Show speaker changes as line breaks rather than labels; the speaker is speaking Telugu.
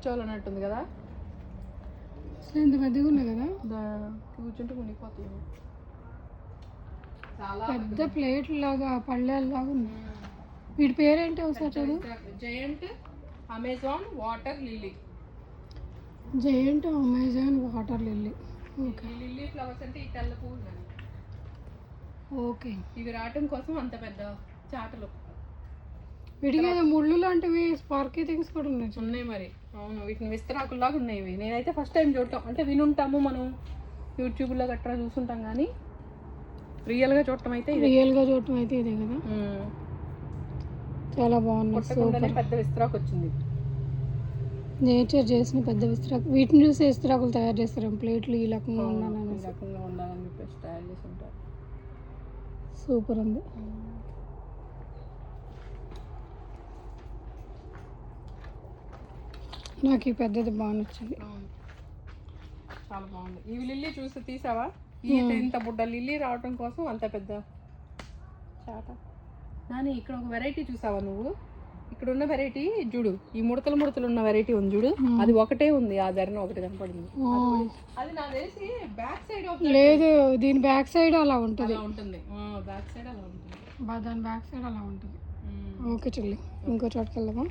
కూర్చోవాలన్నట్టుంది కదా,
ఇంత పెద్దగా ఉన్నాయి కదా,
కూర్చుంటే మునిగిపోతాయి.
పెద్ద ప్లేట్ లాగా పళ్ళేలాగా ఉంది. వీటి పేరేంటి ఒకసారి చదువు.
Giant Amazon water lily.
Giant Amazon water lily. Okay,
lily flowers అంటే ఈ తెల్ల పువ్వులు.
ఓకే,
ఇవి రావటం కోసం అంత పెద్ద చాటలు.
వీటికి ఏదో ముళ్ళు లాంటివి స్పార్కీ థింగ్స్ కూడా ఉన్నాయి
మరి. అవును, వీటిని విస్తరాకుల్లాగా ఉన్నాయి ఇవి. నేనైతే ఫస్ట్ టైం చూడటం, అంటే వినుంటాము మనం యూట్యూబ్లో గట్రా చూసుంటాం, కానీ రియల్గా చూడటం అయితే
ఇదే కదా. చాలా బాగున్నాయి.
పెద్ద విస్తరాకు వచ్చింది.
నేచర్ చేసిన పెద్ద విస్తరాకు. వీటిని చూసి విస్తరాకులు తయారు చేస్తారు, ప్లేట్లు ఈ రకంగా
ఉండాలని చెప్పేసి తయారు చేసి ఉంటారు.
సూపర్ ఉంది. నాకు ఈ పెద్దది బాగా నచ్చింది,
చాలా బాగుంది. ఇవి లిల్లీ చూసి తీసావా, ఇంత బుడ్డ లిల్లీ రావడం కోసం అంత పెద్ద చాట. కానీ ఇక్కడ ఒక వెరైటీ చూసావా నువ్వు, ఇక్కడ ఉన్న వెరైటీ చూడు, ఈ ముడతలు ఉన్న వెరైటీ ఉంది చూడు, అది ఒకటే ఉంది. ఆ ధరణ ఒకటి కనపడింది. అది నాకు తెలిసి బ్యాక్ సైడ్
లేదు, దీని బ్యాక్ సైడ్ అలా ఉంటుంది.
బ్యాక్ సైడ్ అలా ఉంటుంది.
దాని బ్యాక్ సైడ్ అలా ఉంటుంది. ఓకే చెల్లి, ఇంకో చోటుకి వెళ్దామా.